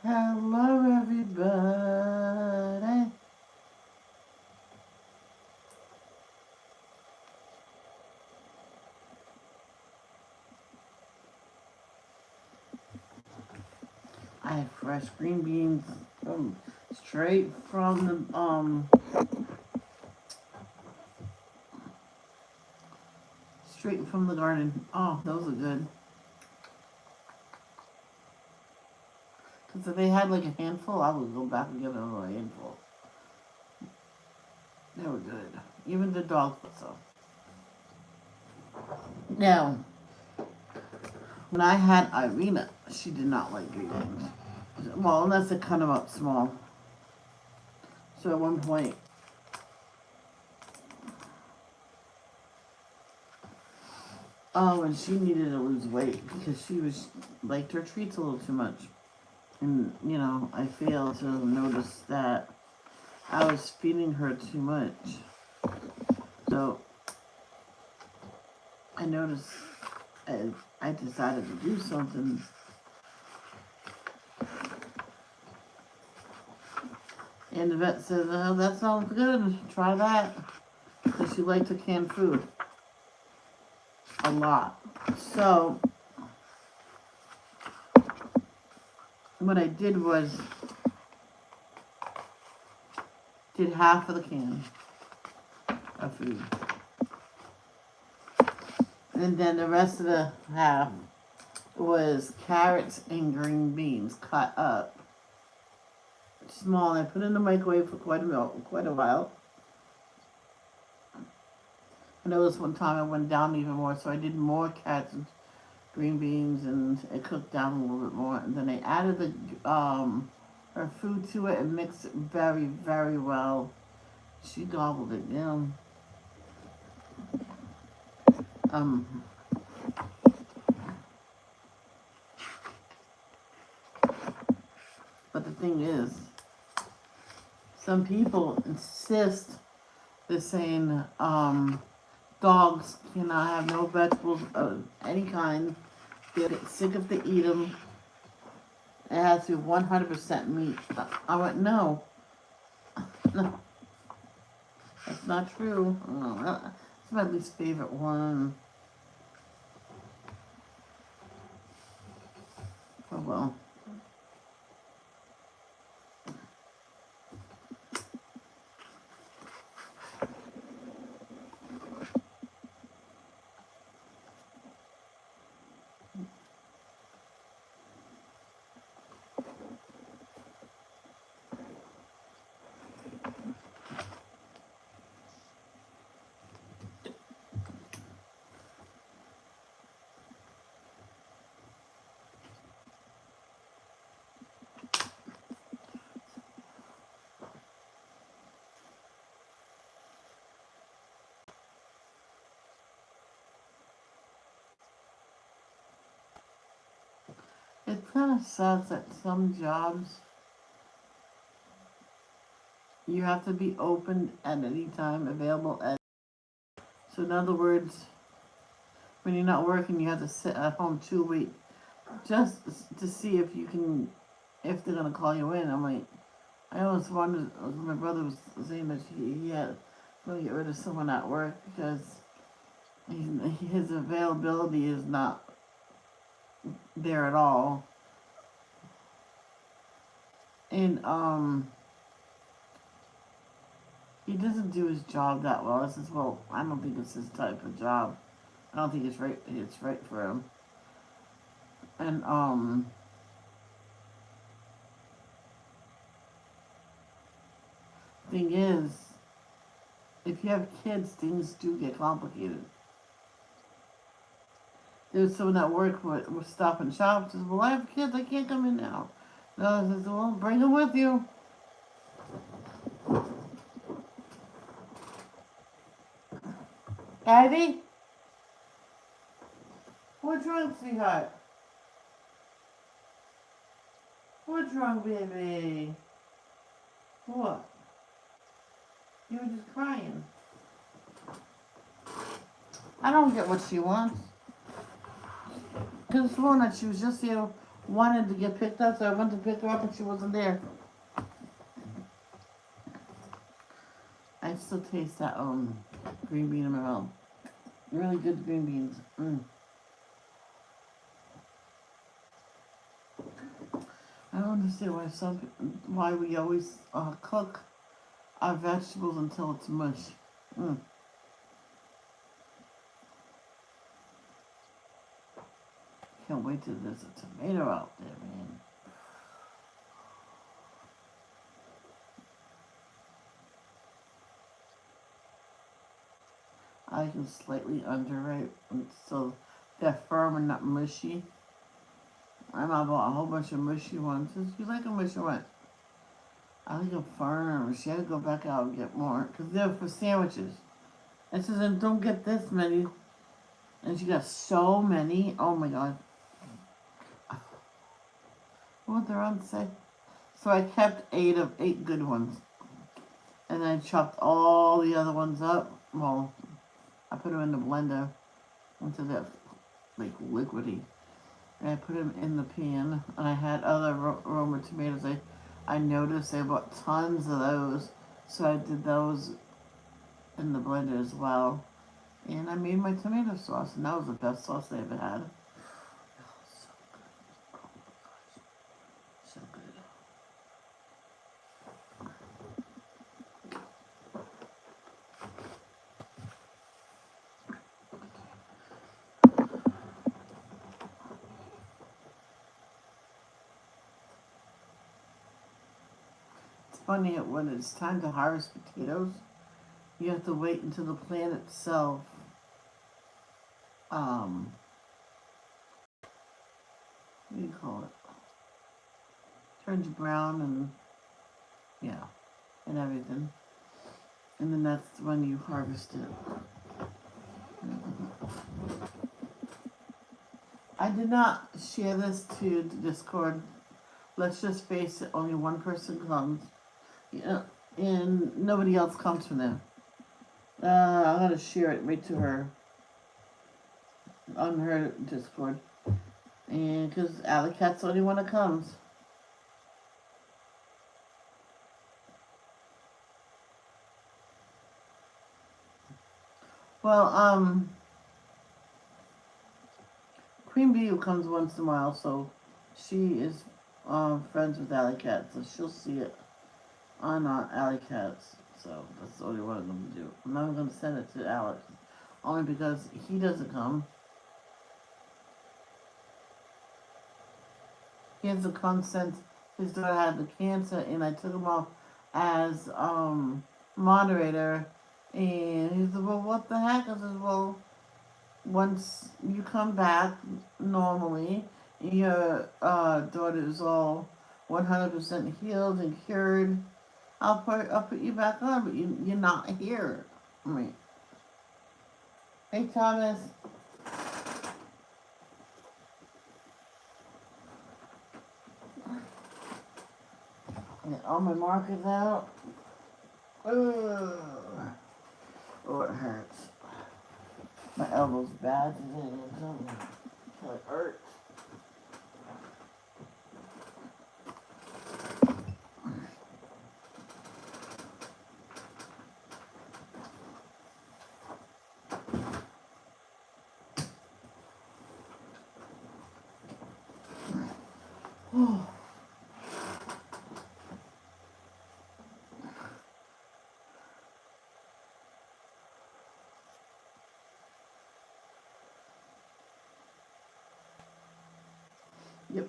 Hello, everybody. I have fresh green beans, um, straight from the garden. Oh, those are good. Because if they had like a handful, I would go back and get another handful. They were good. Even the dog put some. Now, when I had Irina, she did not like green beans. Well, unless they cut them up small. So at one point, and she needed to lose weight because she was liked her treats a little too much. And, I failed to notice that I was feeding her too much. So I noticed I decided to do something. And the vet said, oh, that sounds good. Try that. Because she liked her canned food a lot. So what I did was did half of the can of food. And then the rest of the half was carrots and green beans cut up small. I put in the microwave for quite a while. I noticed one time I went down even more, so I did more carrots and green beans, and it cooked down a little bit more. And then I added her food to it and mixed it very, very well. She gobbled it down. But the thing is, some people insist they're saying dogs cannot have no vegetables of any kind. They get sick if they eat them. It has to be 100% meat. I went, no, no, that's not true. It's my least favorite one. Oh well. It kind of sucks that some jobs you have to be open at any time, available at. So in other words, when you're not working, you have to sit at home 2 weeks just to see if they're gonna call you in. I'm like, I always wondered. My brother was saying that he had to get rid of someone at work because his availability is not there at all, and he doesn't do his job that well. I says, well, I don't think it's his type of job. I don't think it's right. It's right for him. And thing is, if you have kids, things do get complicated. There was someone at work was Stop and Shop. Says, well, I have kids. I can't come in now. No, I says, well, bring them with you. Ivy? What's wrong, sweetheart? What's wrong, baby? What? You were just crying. I don't get what she wants. Because it's one that she was just here wanted to get picked up, so I went to pick her up and she wasn't there. I still taste that green bean in my mouth. Really good green beans. I don't understand why we always cook our vegetables until it's mush. Can't wait till there's a tomato out there, man. I can slightly underripe so they're firm and not mushy. I bought a whole bunch of mushy ones. You like a mushy one? I like them firm. She had to go back out and get more because they're for sandwiches. And she said, "Don't get this many." And she got so many. Oh my god. What they're on sale. So I kept eight good ones. And I chopped all the other ones up. Well, I put them in the blender into that like liquidy. And I put them in the pan. And I had other Roma tomatoes. I noticed I bought tons of those. So I did those in the blender as well. And I made my tomato sauce. And that was the best sauce I ever had. So good. It's funny when it's time to harvest potatoes, you have to wait until the plant itself what do you call it? Turns brown and yeah, and everything. And then that's when you harvest it. I did not share this to Discord. Let's just face it, only one person comes. Yeah, and nobody else comes from them. I'm gonna share it right to her on her Discord. And because Alley Cat's the only one that comes. Well, Queen Bee comes once in a while, so she is friends with Alley Cat, so she'll see it on Alley Cat's. So that's the only one I'm going to do. I'm not going to send it to Alex, only because he doesn't come. He hasn't come since his daughter had the cancer, and I took him off as moderator. And he said, "Well, what the heck?" I said, "Well, once you come back normally, your daughter is all 100% healed and cured, I'll put you back on, but you're not here." I mean, hey Thomas. Get all my markers out. Ugh. Oh, it hurts. My elbow's bad today. It hurts. Oh. Yep.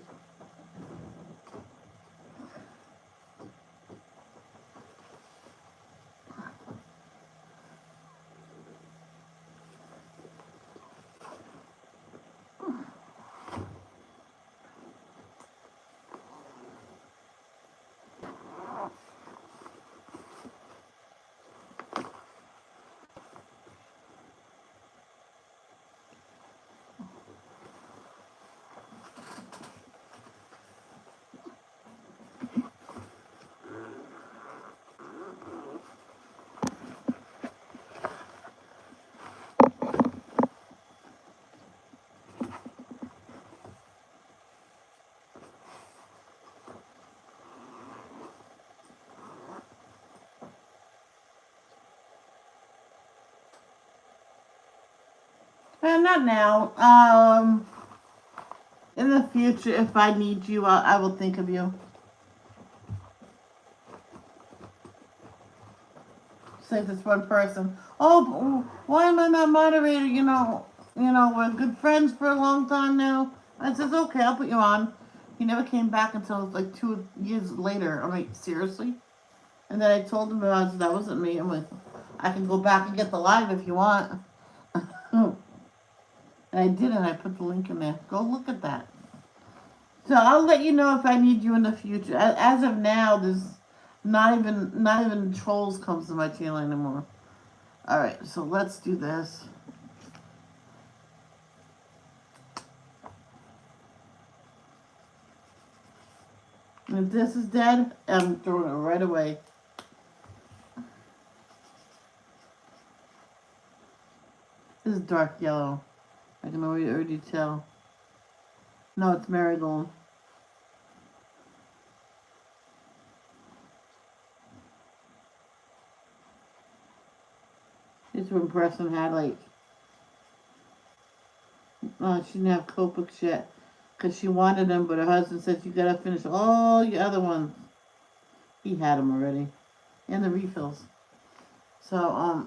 Not now. In the future, if I need you, I will think of you. Say this one person. Oh, why am I not moderator? We're good friends for a long time now. I says, okay, I'll put you on. He never came back until like 2 years later. I'm like, seriously? And then I told him about that wasn't me. I'm like, I can go back and get the live if you want. And I did, and I put the link in there. Go look at that. So I'll let you know if I need you in the future. As of now, there's not even trolls comes to my channel anymore. All right, so let's do this. And if this is dead, I'm throwing it right away. This is dark yellow. I can already tell. No, it's marigold. This one person had like, she didn't have Copics yet because she wanted them, but her husband said you gotta finish all your other ones. He had them already, and the refills. So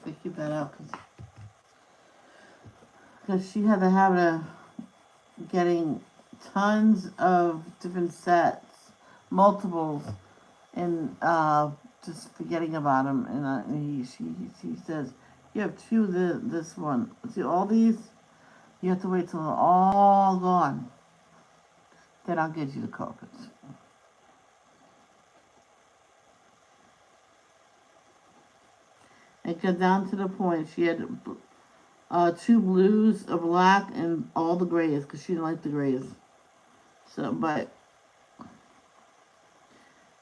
they keep that out because she had the habit of getting tons of different sets, multiples, and just forgetting about them. And he says, you have two this one. See, all these, you have to wait till they're all gone. Then I'll get you the carpets. It got down to the point she had two blues, a black, and all the grays because she didn't like the grays. So, but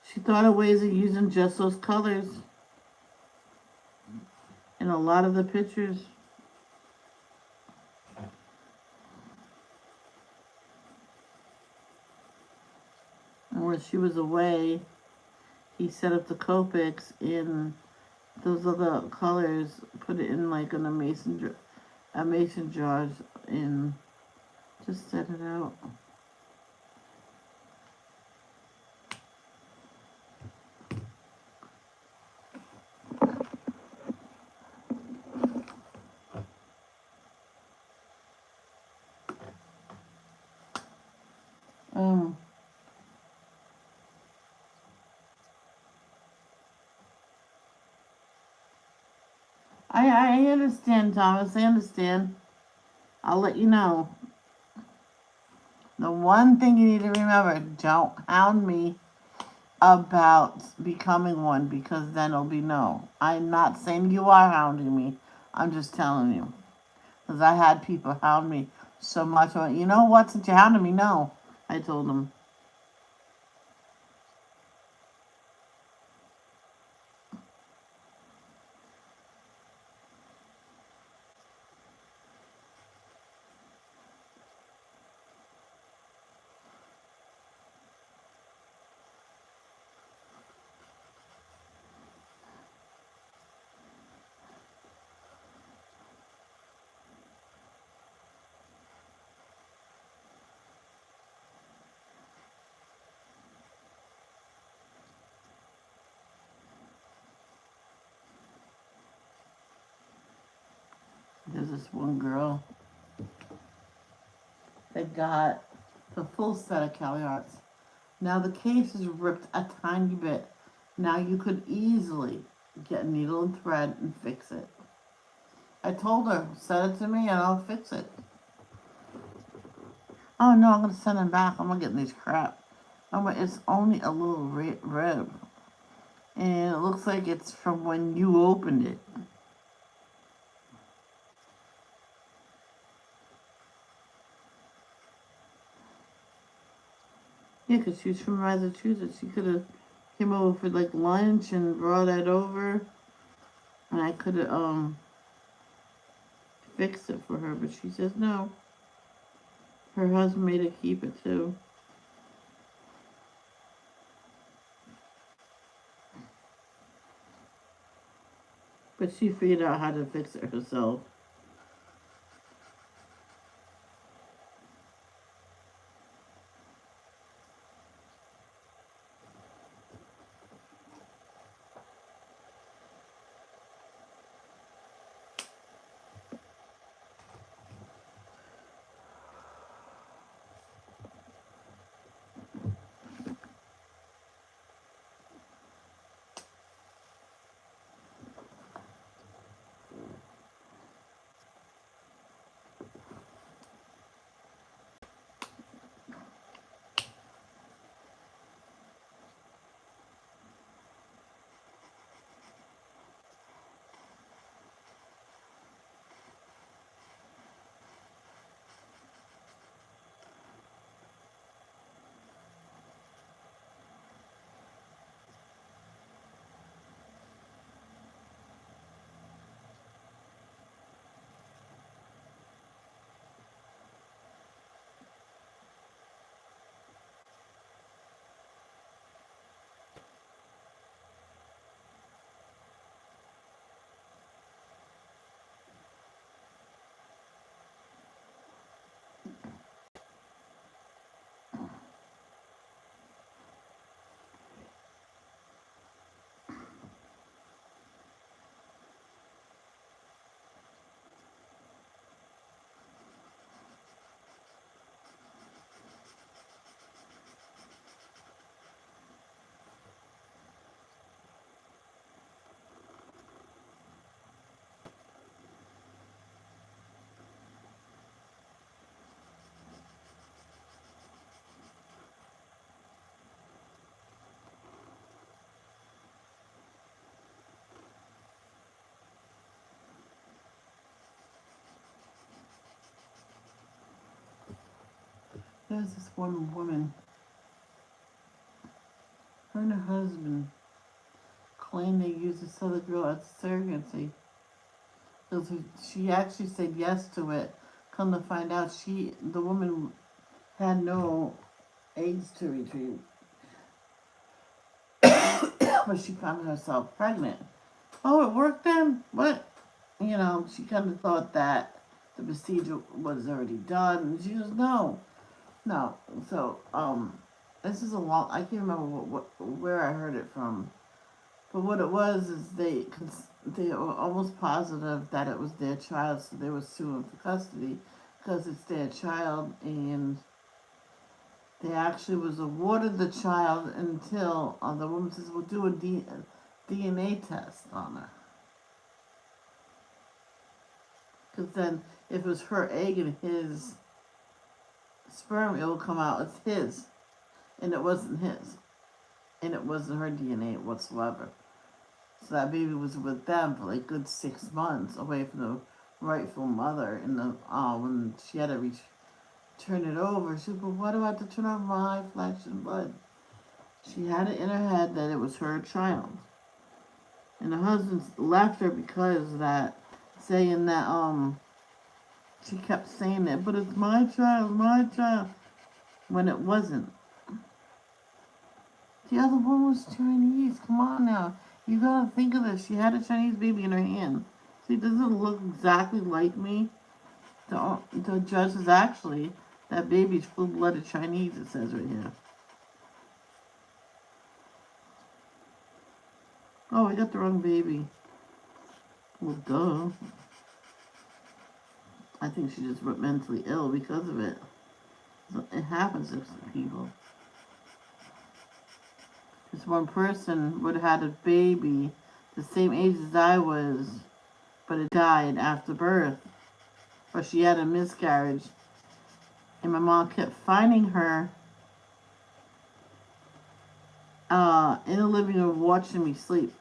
she thought of ways of using just those colors in a lot of the pictures. And when she was away, he set up the Copics in those other colors, put it in like in a mason jars, and just set it out. I understand, Thomas. I understand. I'll let you know. The one thing you need to remember, don't hound me about becoming one because then it'll be no. I'm not saying you are hounding me. I'm just telling you. Because I had people hound me so much. I went, you know what? Since you're hounding me, no. I told them. There's this one girl that got the full set of Cali Arts. Now the case is ripped a tiny bit. Now you could easily get a needle and thread and fix it. I told her, send it to me and I'll fix it. Oh no, I'm gonna send them back. I'm not getting these crap. It's only a little rib. And it looks like it's from when you opened it. Yeah, because she's from Massachusetts. She could have came over for like lunch and brought that over. And I could have fixed it for her, but she says no. Her husband made her keep it too. But she figured out how to fix it herself. There's this one woman, her and her husband claimed they used this other girl as surrogacy. Because she actually said yes to it. Come to find out, the woman had no eggs to retrieve, but she found herself pregnant. Oh, it worked then? What? She kind of thought that the procedure was already done. And she goes, no, no. So, this is I can't remember where I heard it from. But what it was is they were almost positive that it was their child, so they were suing for custody because it's their child, and they actually was awarded the child until the woman says, we'll do a DNA test on her. Because then if it was her egg and his sperm, it will come out as his. And it wasn't his. And it wasn't her DNA whatsoever. So that baby was with them for like good 6 months away from the rightful mother. And when she had to turn it over, she said, well, why do I have to turn over my flesh and blood? She had it in her head that it was her child. And her husband left her because of that, saying that she kept saying that, but it's my child, when it wasn't. The other one was Chinese. Come on now. You gotta think of this. She had a Chinese baby in her hand. See, it doesn't look exactly like me. The judge is actually, that baby's full-blooded Chinese, it says right here. Oh, I got the wrong baby. Well, duh. I think she just went mentally ill because of it. It happens to people. This one person would have had a baby the same age as I was, but it died after birth. Or she had a miscarriage. And my mom kept finding her in the living room watching me sleep.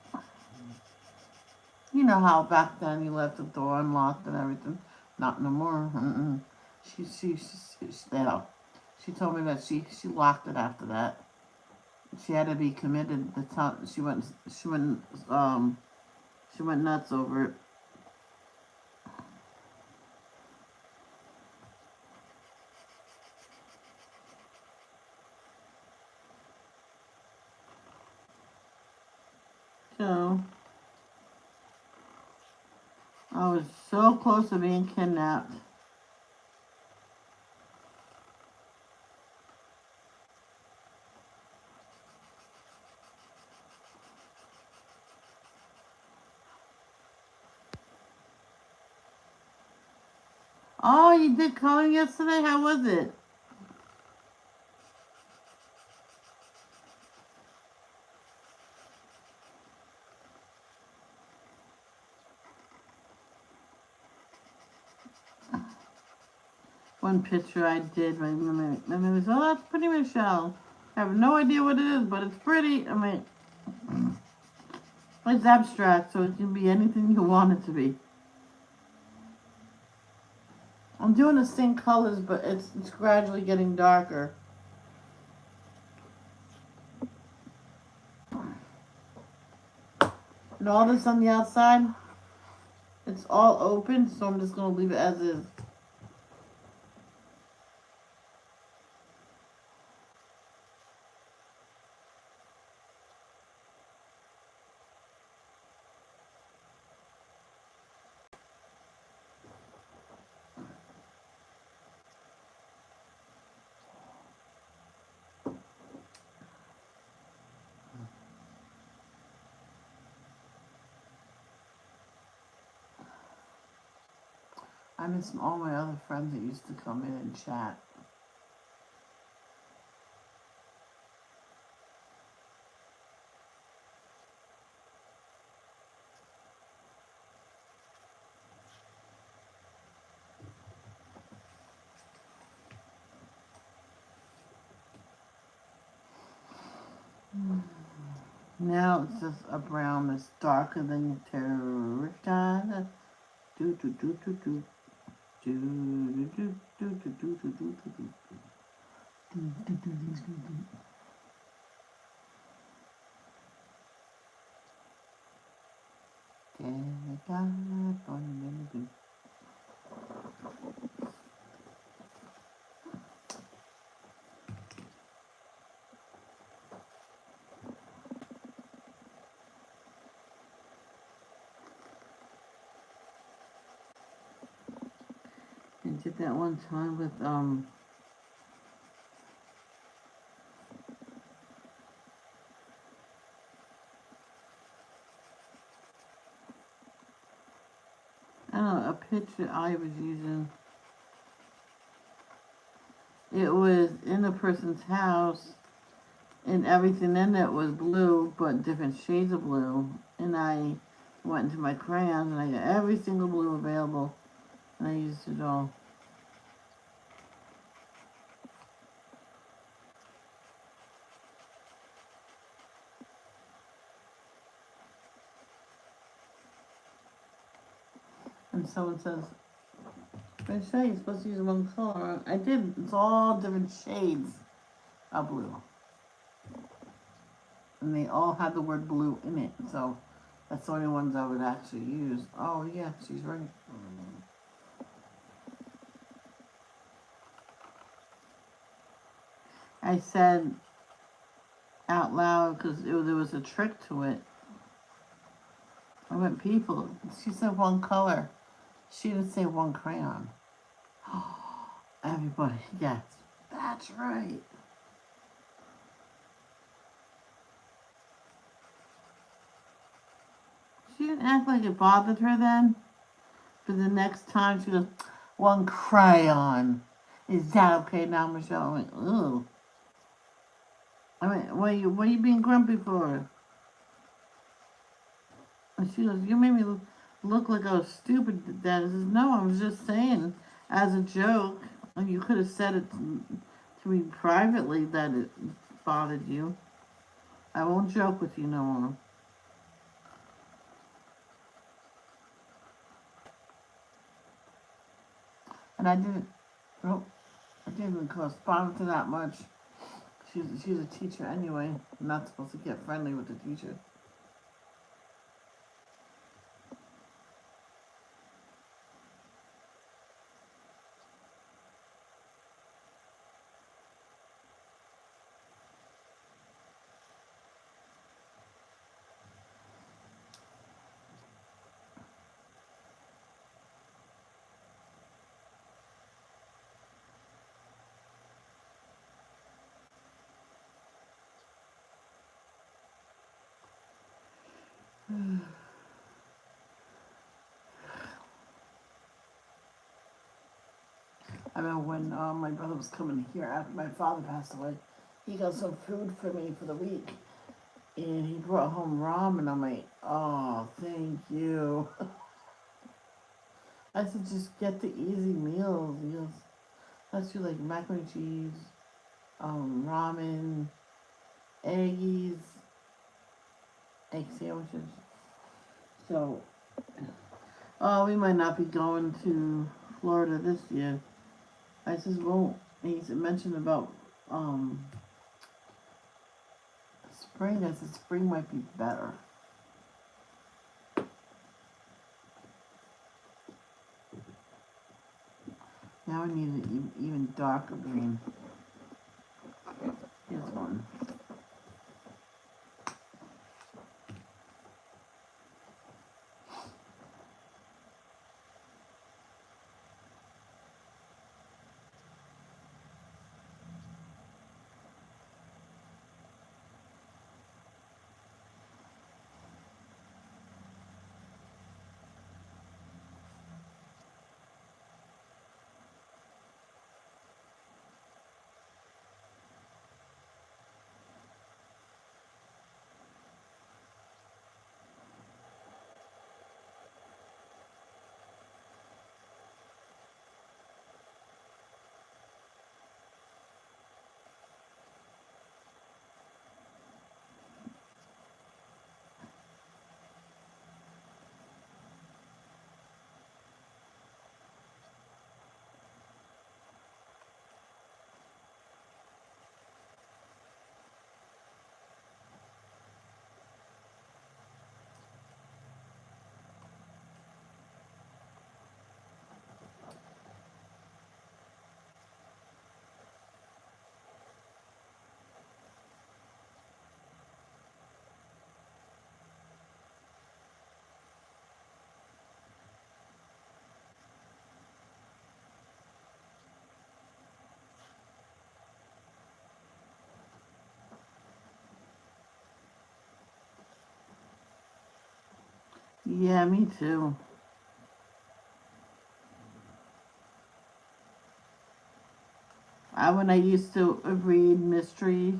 You know how back then you left the door unlocked and everything. Not no more. Mm-mm. She told me that she locked it after that. She had to be committed. The time she went nuts over it. So I was so close to being kidnapped. Oh, you did coloring yesterday? How was it? One picture I did, my memory was, oh, that's pretty, Michelle. I have no idea what it is, but it's pretty. I mean, it's abstract, so it can be anything you want it to be. I'm doing the same colors, but it's gradually getting darker. And all this on the outside, it's all open, so I'm just going to leave it as is. I miss all my other friends that used to come in and chat. Now it's just a brown that's darker than terracotta. Do do do do do do do do do do do do do do. I did that one time with I don't know, a picture I was using. It was in a person's house, and everything in it was blue, but different shades of blue. And I went into my crayons, and I got every single blue available, and I used it all. And someone says, Michelle, you're supposed to use one color. I did. It's all different shades of blue. And they all had the word blue in it, so that's the only ones I would actually use. Oh, yeah, she's right. I said out loud because there was a trick to it. I went, people. She said one color. She didn't say one crayon. Everybody, yes, that's right. She didn't act like it bothered her then. But the next time she goes, one crayon. Is that okay now, Michelle? I went, ugh. I mean, what are you being grumpy for? And she goes, you made me look like I was stupid, Dad. I says, no, I was just saying as a joke. And you could have said it to me privately that it bothered you. I won't joke with you no more. And I didn't correspond to that much. She's a teacher anyway. I'm not supposed to get friendly with the teacher. I remember when my brother was coming here after my father passed away. He got some food for me for the week, and he brought home ramen. I'm like, oh, thank you. I said, just get the easy meals. He goes, let's do like macaroni and cheese, ramen, eggies, egg sandwiches. So, oh, we might not be going to Florida this year. I says, well, he mentioned about spring. I said, spring might be better. Now I need an even darker green. Here's one. Yeah, me too. When I used to read mystery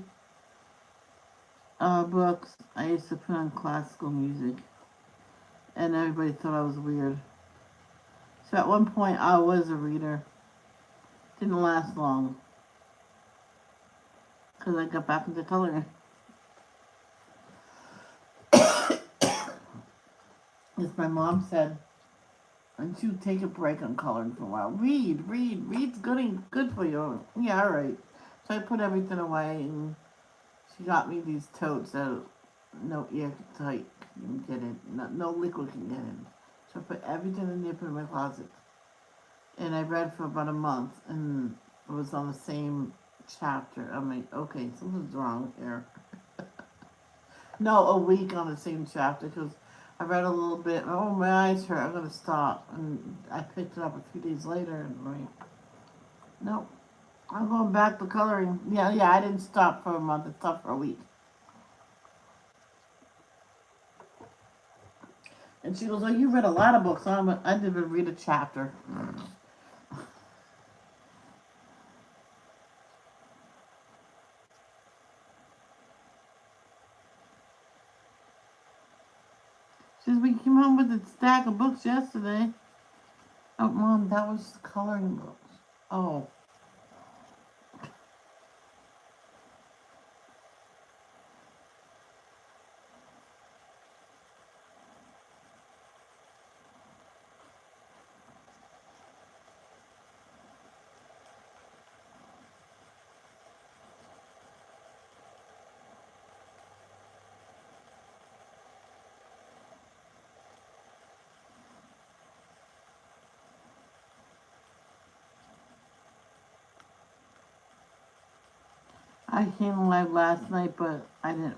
books, I used to put on classical music, and everybody thought I was weird. So at one point, I was a reader. Didn't last long because I got back into coloring. As my mom said, "Why don't you take a break on coloring for a while? Read's good for you." Yeah, all right. So I put everything away, and she got me these totes that no airtight can get in, no liquid can get in. So I put everything in there, put it in my closet, and I read for about a month, and it was on the same chapter. I'm like, okay, something's wrong here. No, a week on the same chapter because I read a little bit. Oh, my eyes hurt. I'm gonna stop. And I picked it up a few days later, and I'm like, no, I'm going back to coloring. Yeah, yeah. I didn't stop for a month. I stopped for a week. And she goes, "Oh, you read a lot of books." I didn't read a chapter. She says, "We came home with a stack of books yesterday." Oh, Mom, that was coloring books. Oh, I came live last night, but I didn't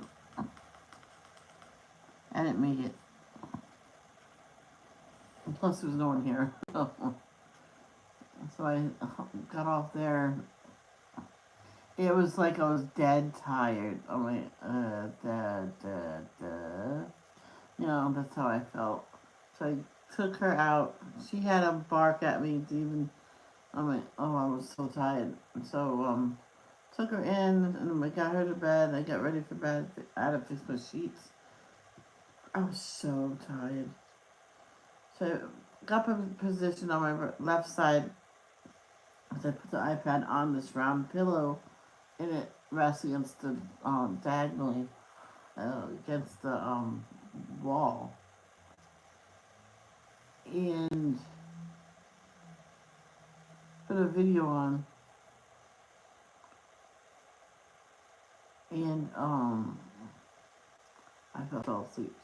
make it. And plus, there was no one here. So I got off there. It was like I was dead tired. I'm like, You know, that's how I felt. So I took her out. She had to bark at me to even I'm like, oh, I was so tired. And so, took her in and we got her to bed. I got ready for bed. I had to fix my sheets. I was so tired. So I got positioned on my left side as I put the iPad on this round pillow and it rests against the, diagonally, against the, wall. And put a video on and, I fell asleep.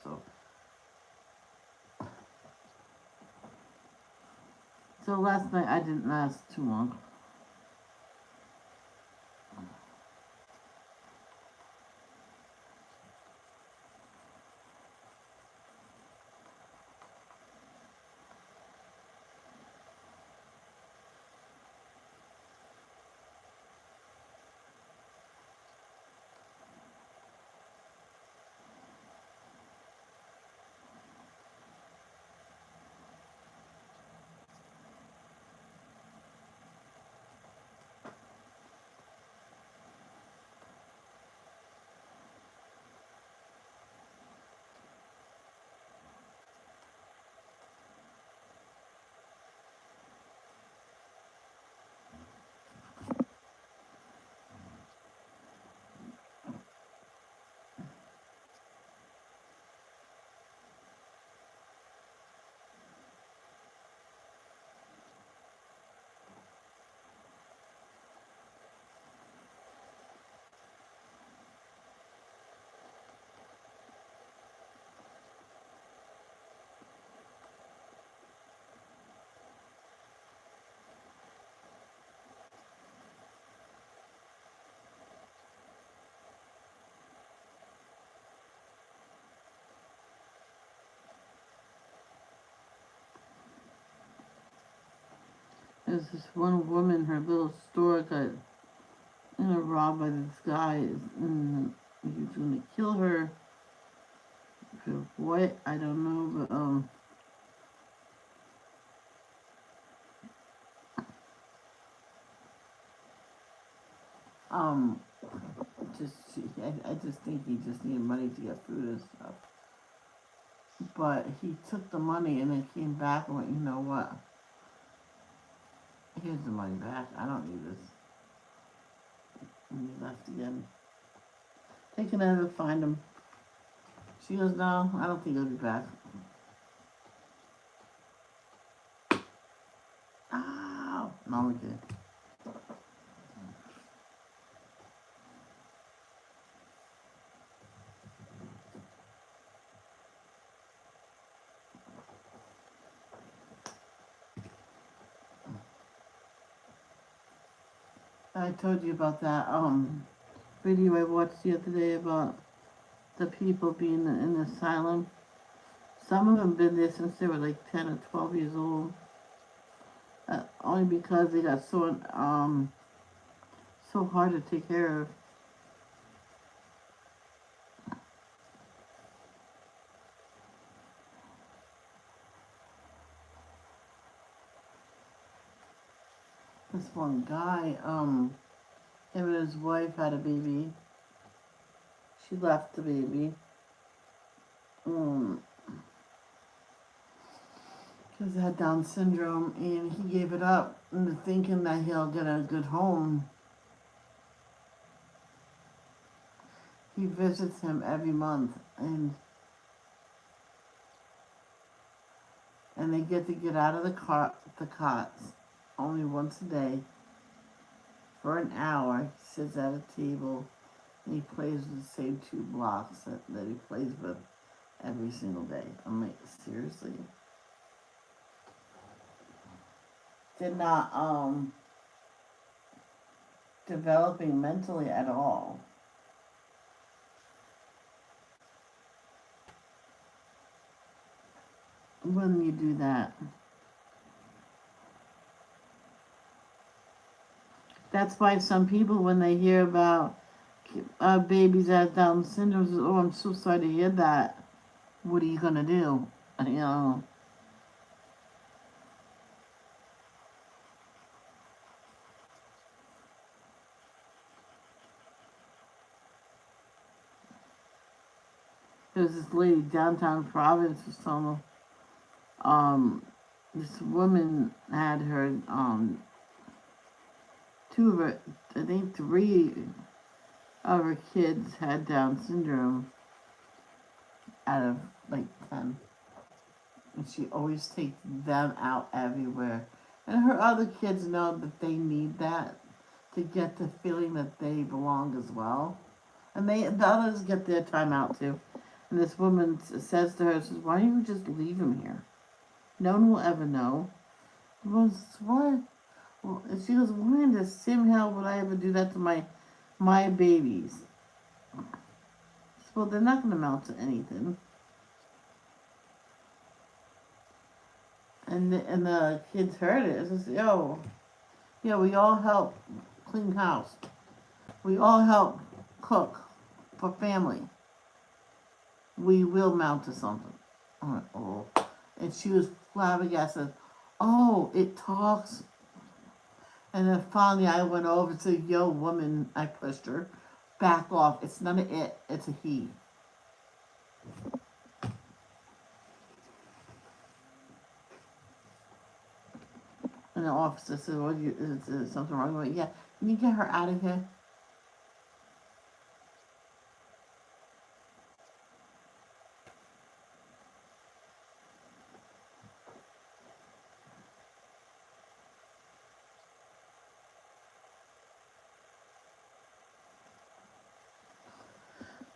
So last night I didn't last too long. There's this one woman, her little store got robbed by this guy, and he's gonna kill her. For what? I don't know, but um, I just think he just needed money to get food and stuff. But he took the money and then came back and went, you know what? Here's the money back. I don't need this. And he left again. Taking her to find him. She goes, no, I don't think he'll be back. Ow! No, I'm kidding. I told you about that video I watched the other day about the people being in the asylum. Some of them been there since they were like 10 or 12 years old. Only because they got so hard to take care of. This one guy, him and his wife had a baby. She left the baby. Because he had Down syndrome, and he gave it up into thinking that he'll get a good home. He visits him every month, and they get to get out of the cots only once a day for an hour. He sits at a table and he plays with the same two blocks that he plays with every single day. I'm like, seriously? They're not developing mentally at all. When you do that. That's why some people, when they hear about babies that have Down syndrome, say, oh, I'm so sorry to hear that. What are you going to do? You know. There was this lady downtown Providence was telling me, this woman had her, two of her, I think three of her kids had Down syndrome out of like 10. And she always takes them out everywhere. And her other kids know that they need that to get the feeling that they belong as well. And the others get their time out too. And this woman says to her, says, why don't you just leave him here? No one will ever know. The woman says, what? Well, and she goes, why in the sim hell would I ever do that to my babies? Says, well, they're not going to amount to anything. And the kids heard it. It says, yo, yeah, we all help clean house. We all help cook for family. We will mount to something. I went, oh. And she was flabbergasted. Oh, it talks. And then finally I went over to, yo, woman, I pushed her. Back off. It's not an it, it's a he. And the officer said, well, is something wrong with it? Yeah. Can you get her out of here?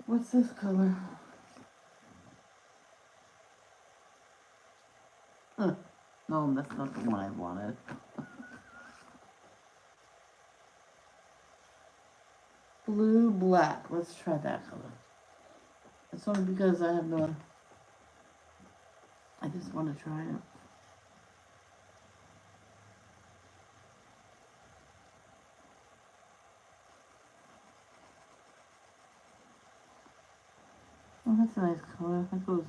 What's this color? No, that's not the one I wanted. Blue, black. Let's try that color. It's only because I have no... I just want to try it. Oh, that's a nice color. That goes...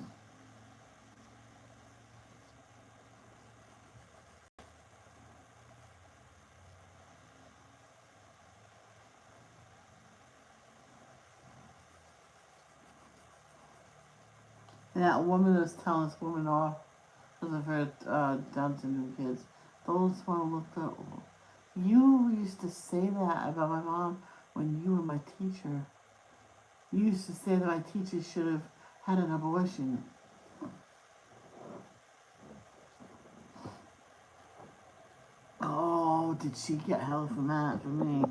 And that woman was telling this woman off because of her Down syndrome kids. Those one looked up. You used to say that about my mom when you were my teacher. You used to say that my teacher should have had an abortion. Oh, did she get hell from that from me?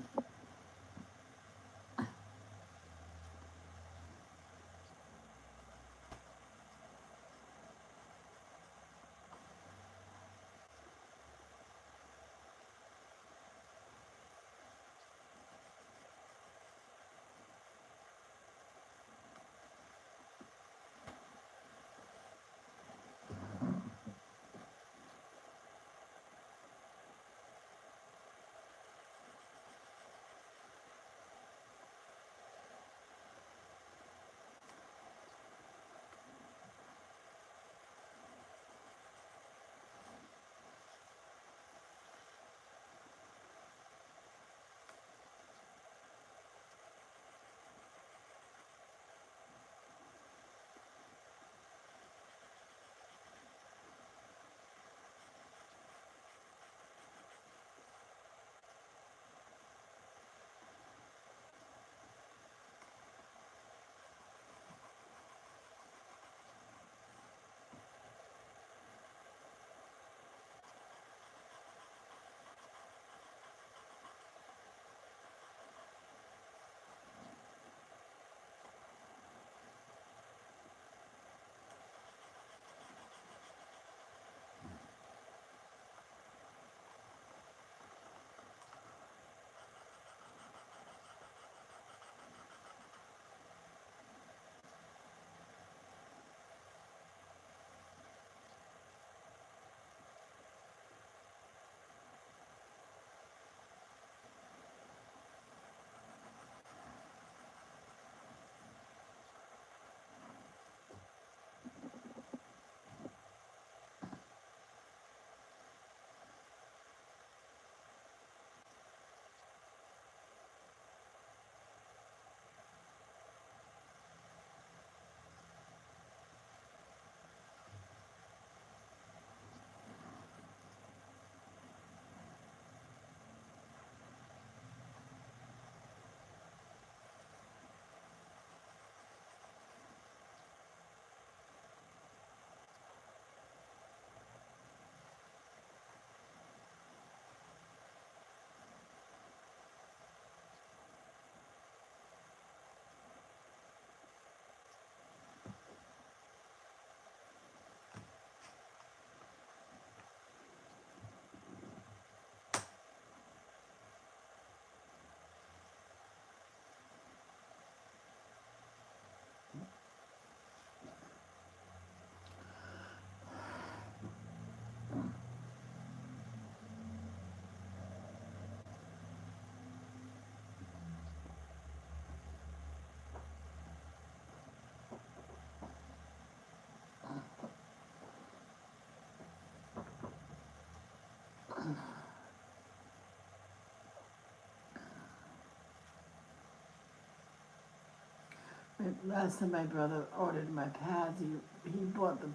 Last time my brother ordered my pads, he bought the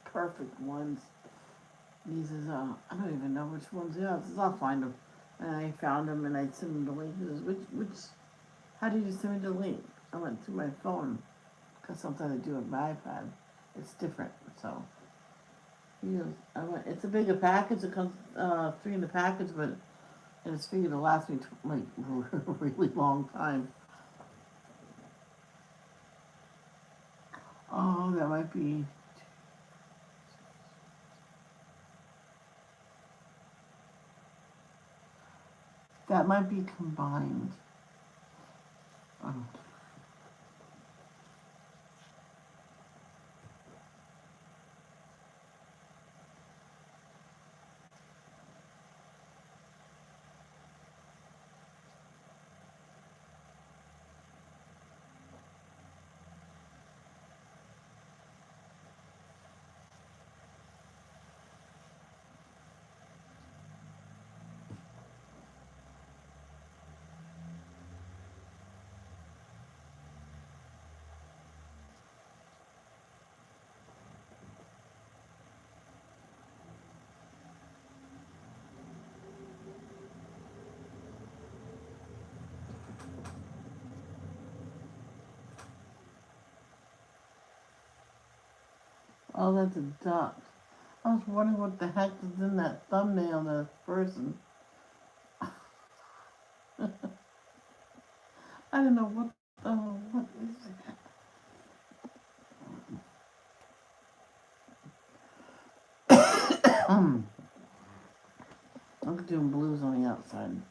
perfect ones. And he says, I don't even know which ones they are. I says, I'll find them. And I found them and I sent him the link. He says, how did you send me the link? I went through my phone, because sometimes I do it with my iPad. It's different, so. He goes, it's a bigger package. It comes 3 in the package, but it's figured to last me like a really long time. Oh, that might be. That might be combined. Oh. Oh, that's a duck. I was wondering what the heck is in that thumbnail of that person. I don't know what. Oh, what is it? I'm doing blues on the outside.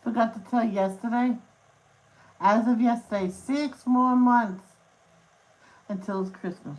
Forgot to tell you yesterday. As of yesterday, 6 more months until it's Christmas.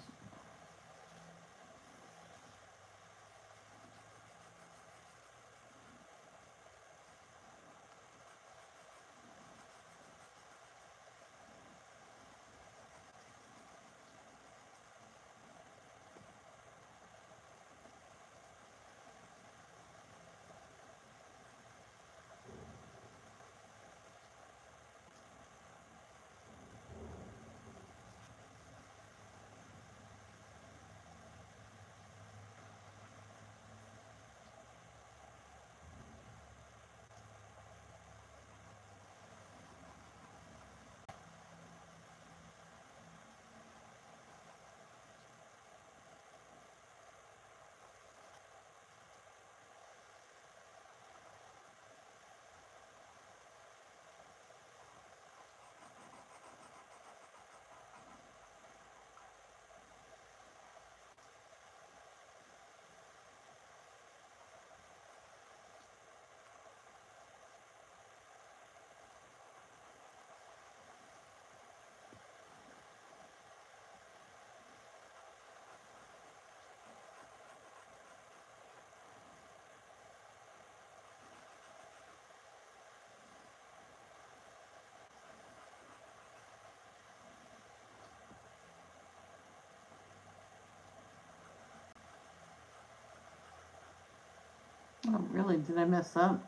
Oh, really? Did I mess up?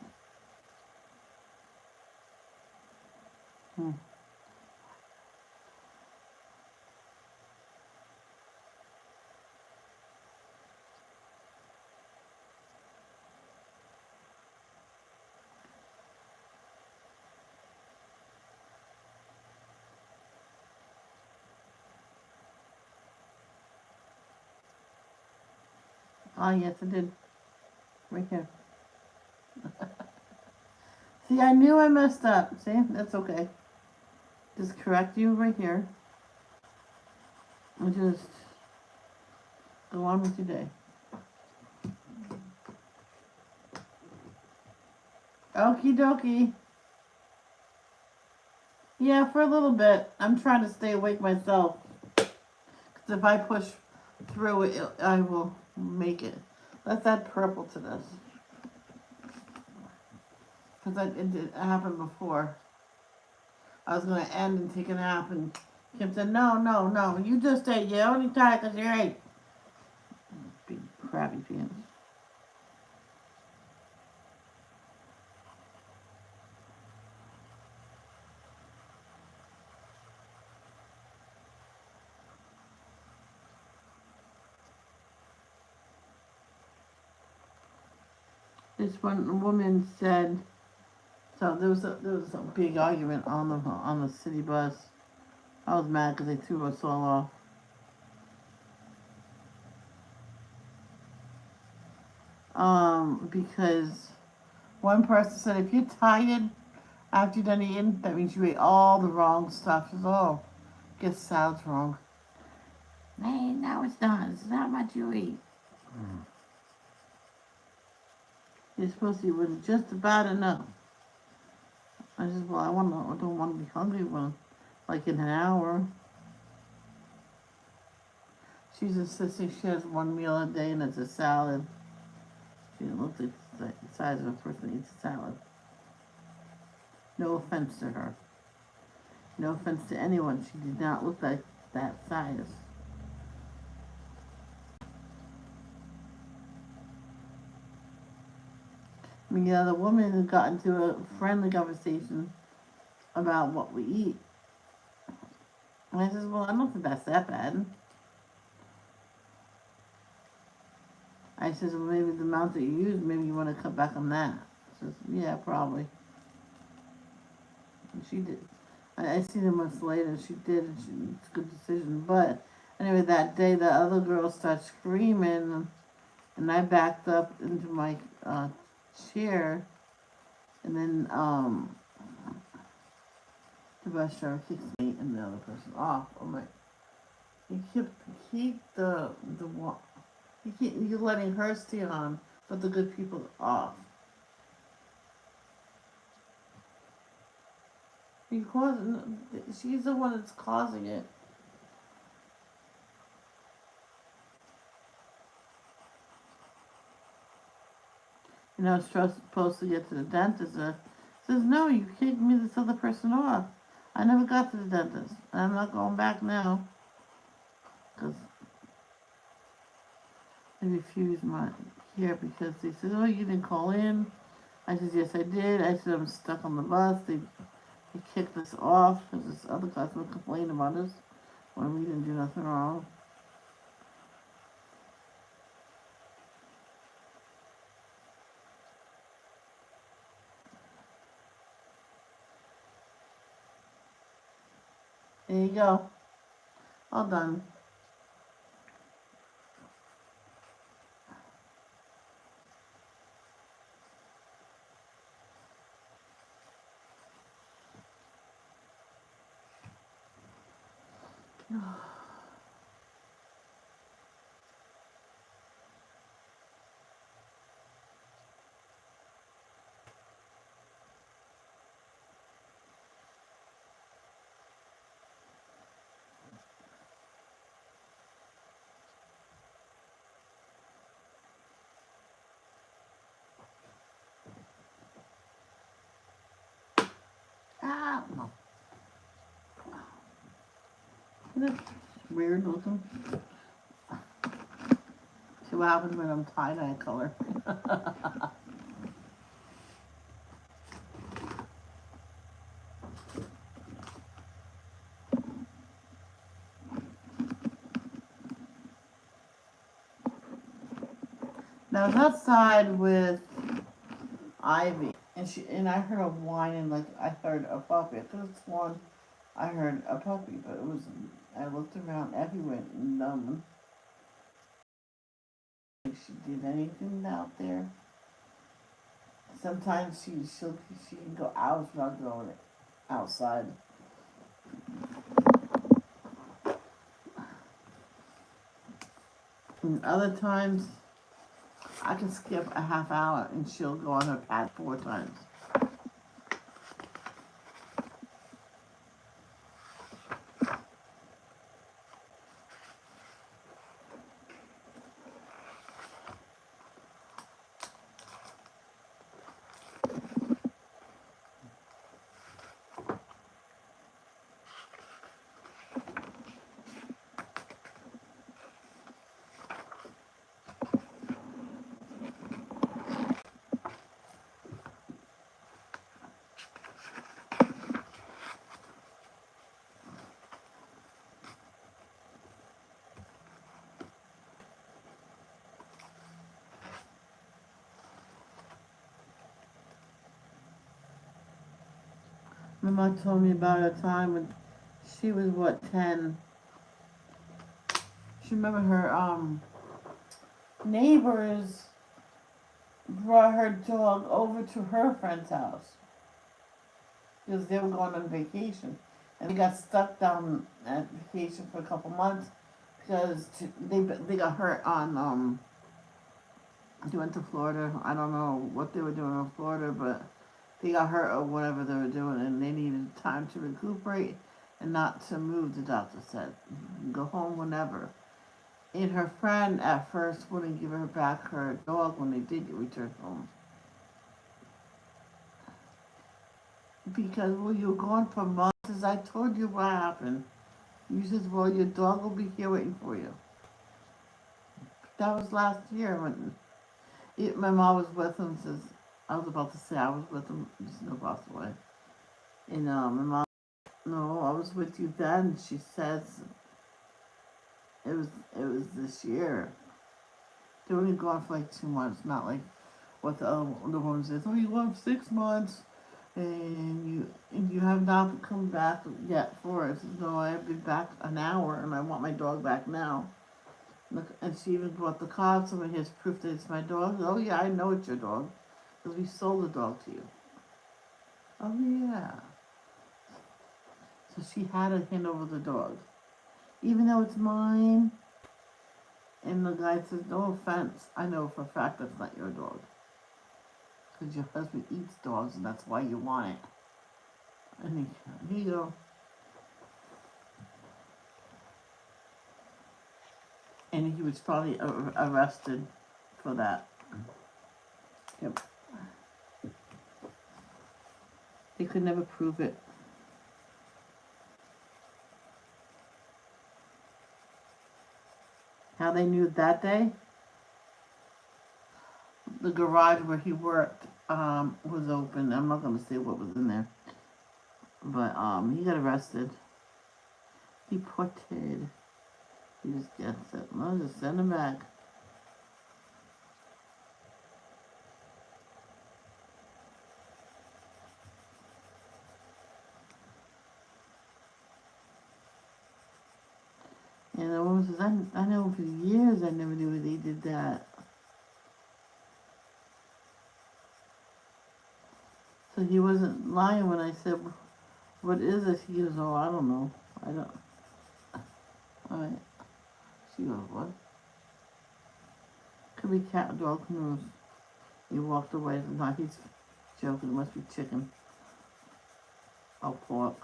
Hmm. Oh, yes, I did. Right here. See, I knew I messed up. See, that's okay. Just correct you right here. And just go on with your day. Okie dokie. Yeah, for a little bit. I'm trying to stay awake myself. Because if I push through it, I will make it. Let's add purple to this. Because it did happen before. I was going to end and take a nap, and Kim said, no, no, no. You just ate. You only tired because you ate. Big crabby pants. This one woman said, so there was a big argument on the city bus. I was mad because they threw us all off. Because one person said, if you're tired after you're done eating, that means you ate all the wrong stuff. She said, oh, guess salad's wrong. Hey, no, it's not. It's not what you eat. You're supposed to eat with just about enough. I said, well, I don't want to be hungry when, like in an hour. She's insisting she has one meal a day and it's a salad. She looks like the size of a person that eats a salad. No offense to her. No offense to anyone. She did not look like that size. I mean, the woman got into a friendly conversation about what we eat. And I says, well, I don't think that's that bad. I says, well, maybe the amount that you use, maybe you want to cut back on that. She says, yeah, probably. And she did. I seen her months later. She did, and it's a good decision. But anyway, that day, the other girl started screaming, and I backed up into my chair, and then the bus driver kicks me and the other person off. I'm like, keep you're letting her stay on, but the good people off. She's the one that's causing it. You know, supposed to get to the dentist. Says, no, you kicked me this other person off. I never got to the dentist. And I'm not going back now. Because they refused my care because they said, oh, you didn't call in. I said, yes, I did. I said, I'm stuck on the bus. They kicked us off because this other customer complained about us when we didn't do nothing wrong. There you go. All done. Ah, no. Isn't it weird looking? See what happens when I'm tie-dye color. I was outside with Ivy, and I heard a whining like I heard a puppy. I could have sworn I heard a puppy, but it was. I looked around everywhere, and if she did anything out there. Sometimes she can go hours without going outside. And other times, I can skip a half hour and she'll go on her pad 4 times. My mom told me about a time when she was, 10. She remembered her neighbors brought her dog over to her friend's house because they were going on vacation, and they got stuck down at vacation for a couple months because they got hurt on. They went to Florida. I don't know what they were doing in Florida, but they got hurt or whatever they were doing, and they needed time to recuperate and not to move. The doctor said, go home whenever. And her friend at first wouldn't give her back her dog when they did get returned home. Because, well, you were gone for months. As I told you what happened. You said, well, your dog will be here waiting for you. That was last year when my mom was with him. Says, I was about to say I was with him. Just no passed away. And my mom, no, I was with you then. She says it was this year. They were only gone for like 2 months, not like what the woman says. Oh, you gone for 6 months, and you have not come back yet for us. No, I've been back an hour, and I want my dog back now. Look, and she even brought the card. Somebody has proof that it's my dog. Oh yeah, I know it's your dog, because we sold the dog to you. Oh yeah. So she had to hand over the dog, even though it's mine. And the guy says, no offense, I know for a fact that's not your dog. Because your husband eats dogs and that's why you want it. And here you go. And he was probably arrested for that. Yep. They could never prove it. How they knew that day? The garage where he worked was open. I'm not going to say what was in there. But he got arrested. Deported. He just gets it. I'll just send him back. And the woman says, I know for years I never knew they did that. So he wasn't lying when I said, what is this? He goes, oh, I don't know. I don't. Alright. She goes, what? Could be cat or dog, who knows? He walked away. No, he's joking. It must be chicken. Or pork.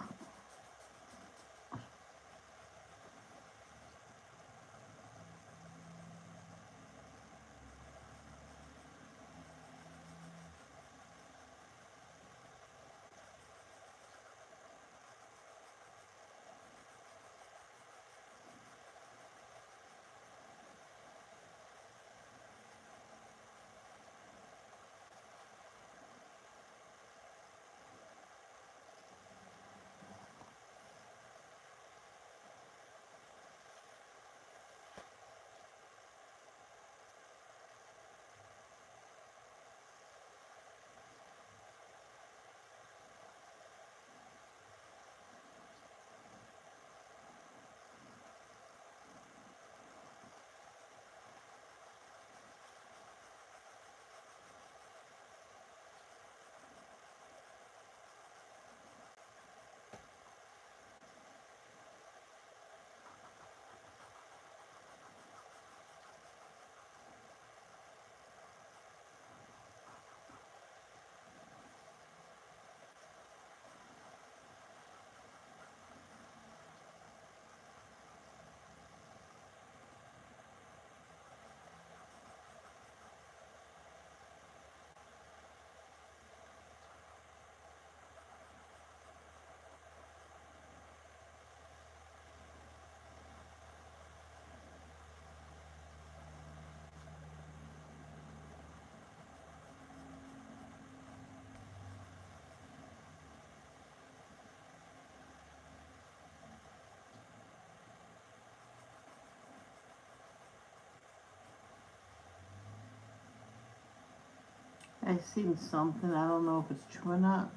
I seen something. I don't know if it's true or not.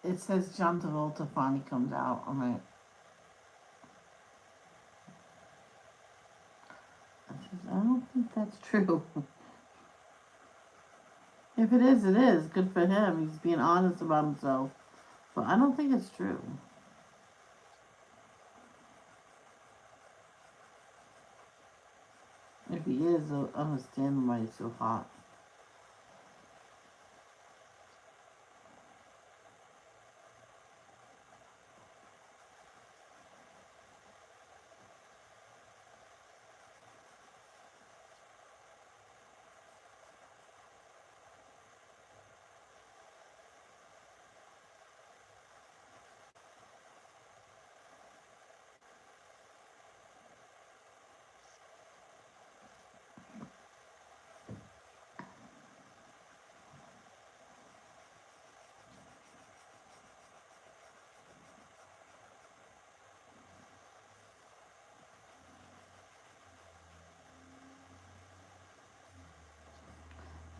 It says John Travolta finally comes out. I'm like, I don't think that's true. If it is, it is. Good for him. He's being honest about himself. But I don't think it's true. If he is, I understand why he's so hot.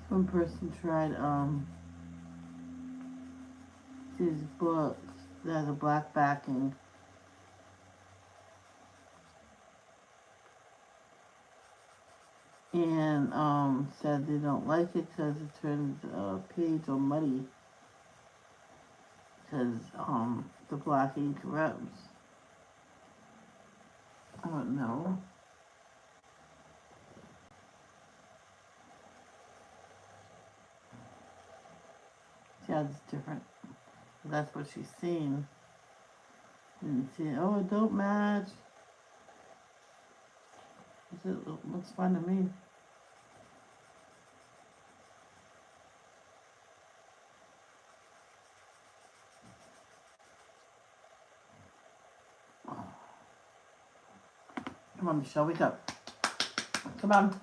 One person tried these books that has a black backing and said they don't like it because it turns page or muddy because the black ink corrupts. I don't know. Yeah, it's different. That's what she's seen. And see, oh, it don't match. It looks fine to me. Come on, Michelle, wake up. Come on.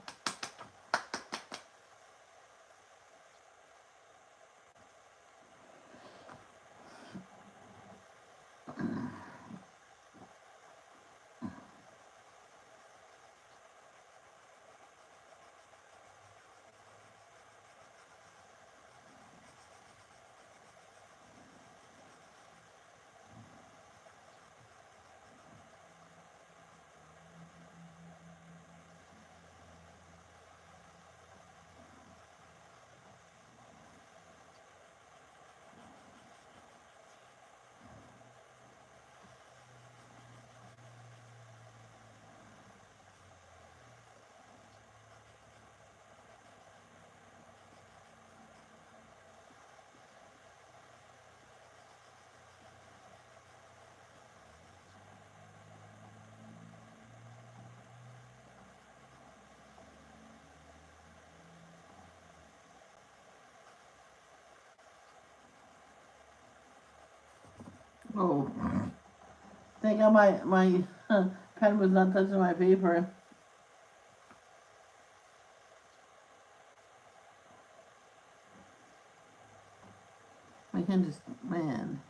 Oh, thank God my pen was not touching my paper. My hand just, man.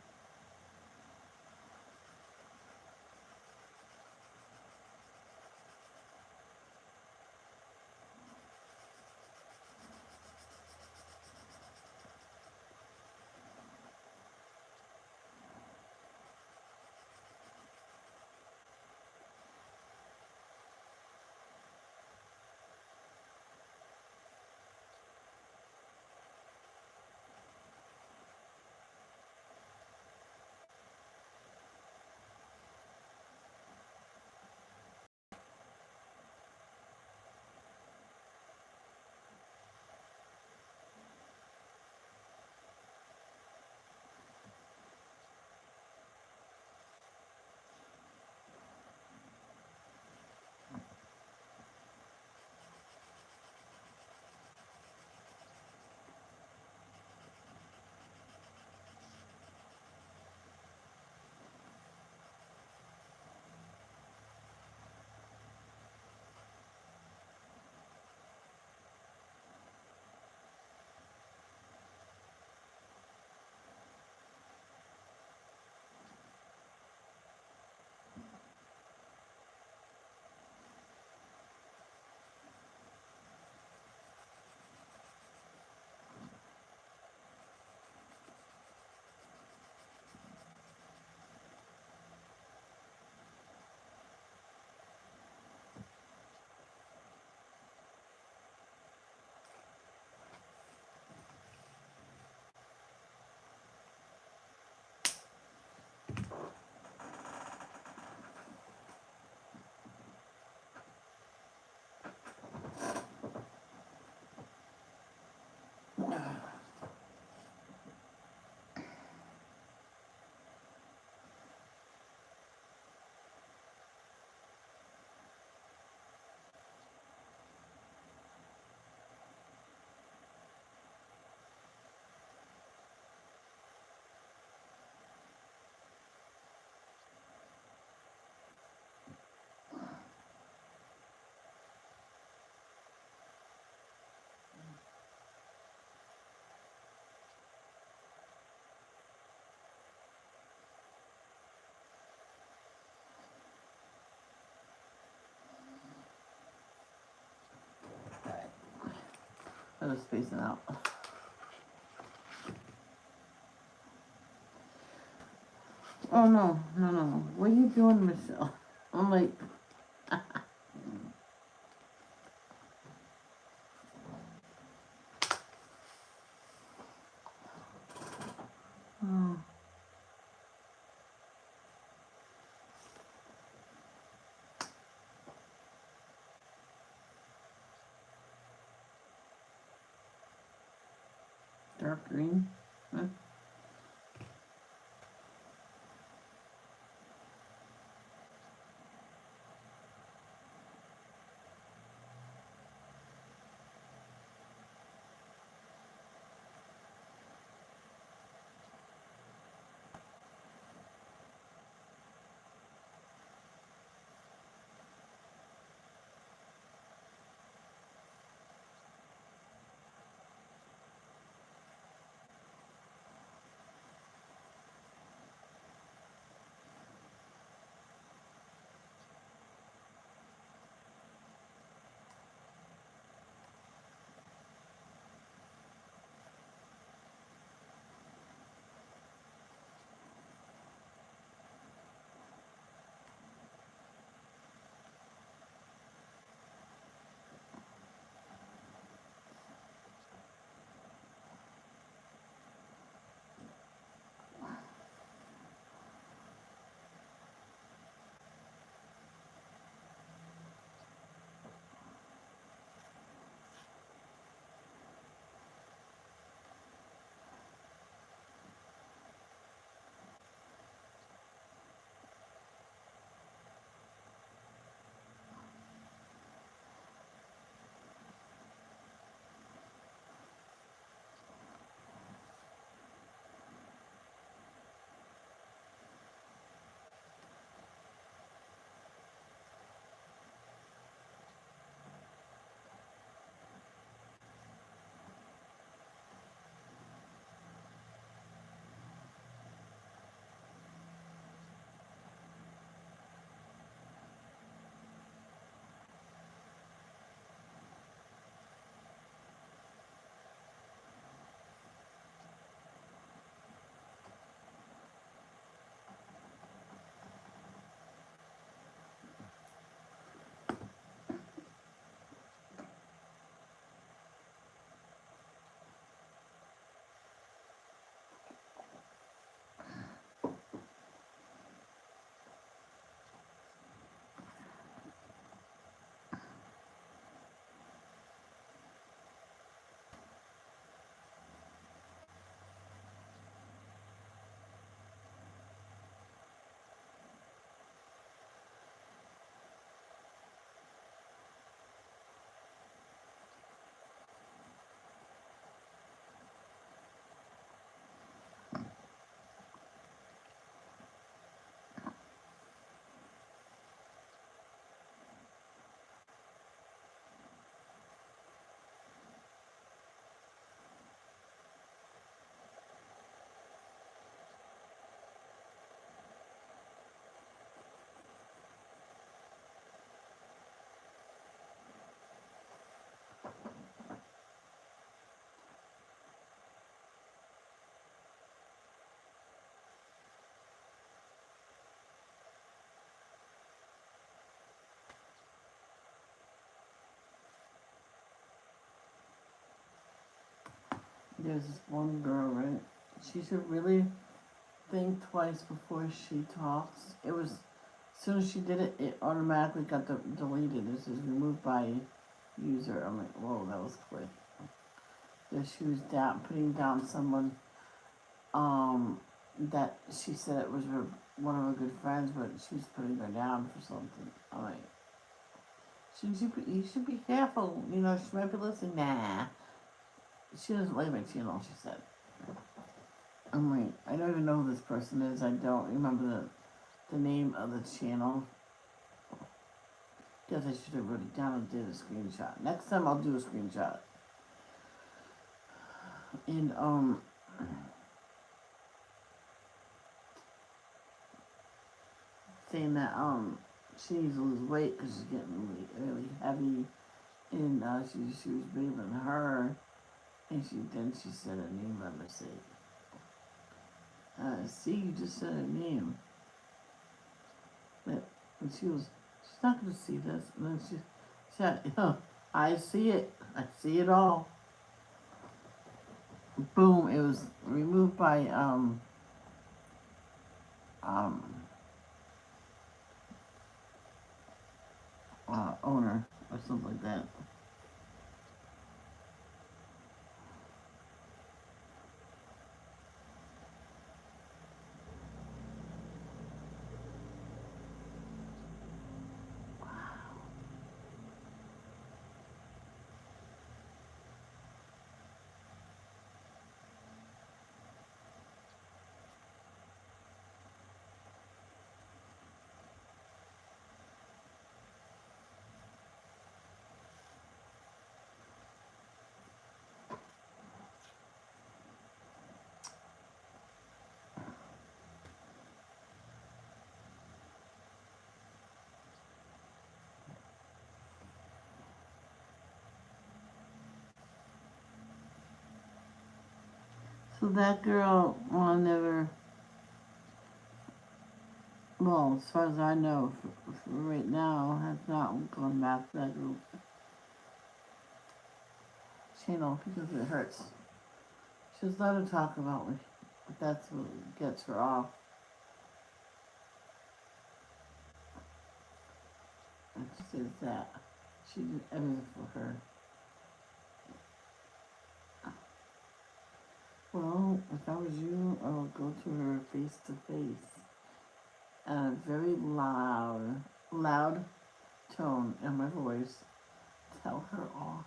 I was spacing out. Oh no. What are you doing, Michelle? I'm like, oh. Dark green. Huh? There's this one girl, right? She should really think twice before she talks. It was, as soon as she did it, it automatically got deleted. This is removed by user. I'm like, whoa, that was quick. That she was putting down someone, that she said it was one of her good friends, but she was putting her down for something. I'm like, you should be careful. You know, she might be listening. Nah. She doesn't like my channel, she said. I'm like, I don't even know who this person is. I don't remember the name of the channel. Guess I should have wrote it down and did a screenshot. Next time I'll do a screenshot. And, saying that, she needs to lose weight because she's getting really heavy. And, she was bigger than her. And she said her name by mistake. See, you just said her name. But and she's not gonna see this. And then she said, I see it. I see it all. Boom! It was removed by um owner or something like that. So that girl, well, never. Well, as far as I know, for right now, has not gone back to that group channel because it hurts. She's let her talk about me. But that's what gets her off. And she says that she did everything for her. Well, if I was you, I would go to her face to face at a very loud tone in my voice. Tell her off.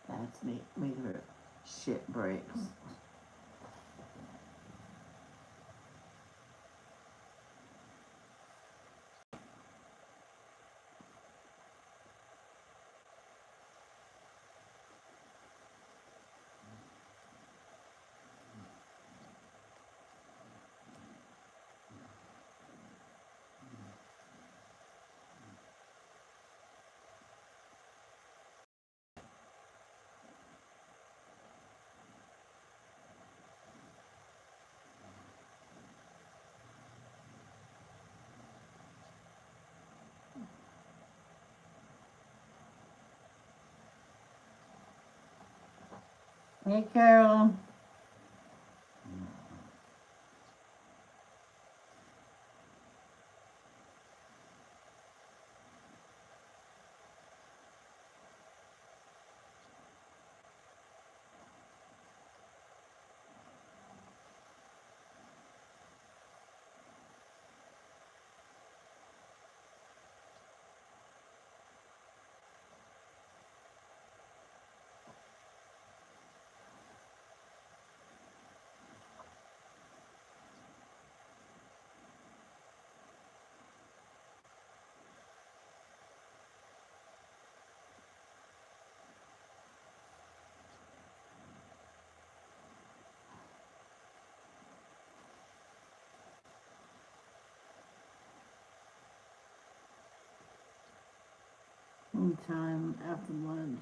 That's make her shit breaks. Hey, Carol. Time after lunch.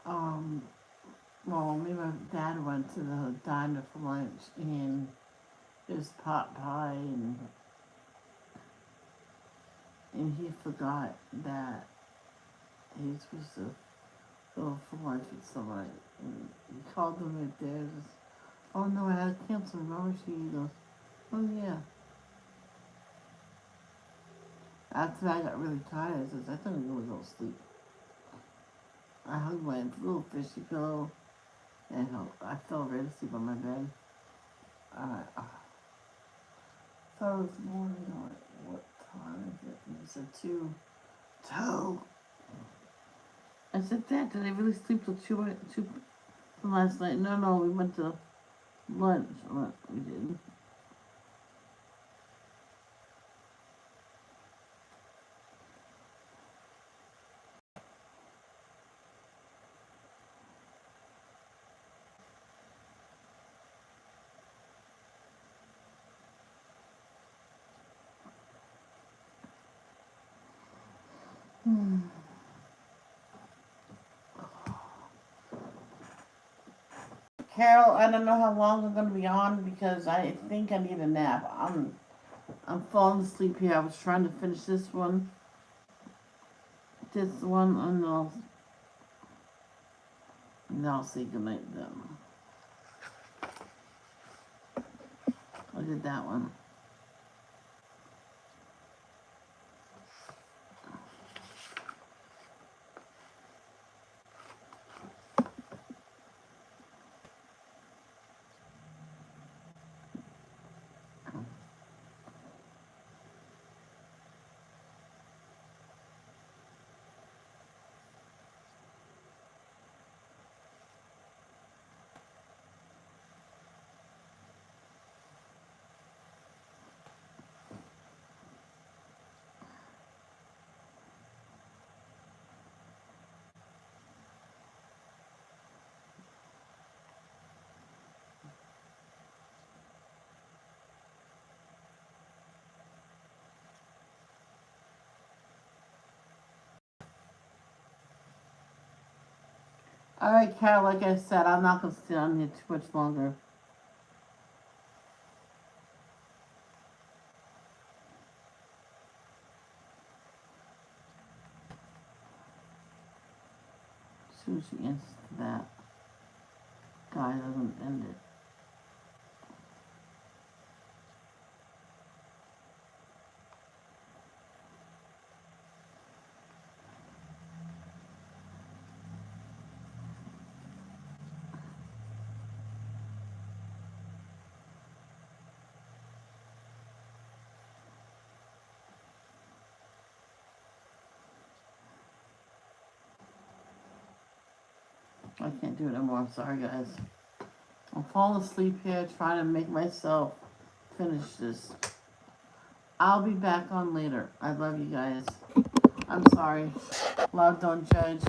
Um, well, me and my dad went to the diner for lunch, and there's pot pie, and he forgot that he was supposed to go for lunch with somebody. And he called them right there. Just, oh no, I had to cancel. Remember, she goes, oh yeah. After I got really tired, I said, I think I'm gonna go to sleep. I hugged my little fishy pillow, and I fell right asleep on my bed. I thought it was morning, or what time is it? And he said 2. I said, Dad, did I really sleep till 2 from last night? No, we went to lunch. What we did. Carol, I don't know how long I'm gonna be on because I think I need a nap. I'm falling asleep here. I was trying to finish this one, and I'll say goodnight then. I did that one. All right, Carol. Like I said, I'm not gonna stay on here too much longer. As soon as she answers to that, guy doesn't end it. I can't do it anymore. I'm sorry, guys. I'm falling asleep here trying to make myself finish this. I'll be back on later. I love you guys. I'm sorry. Love, don't judge.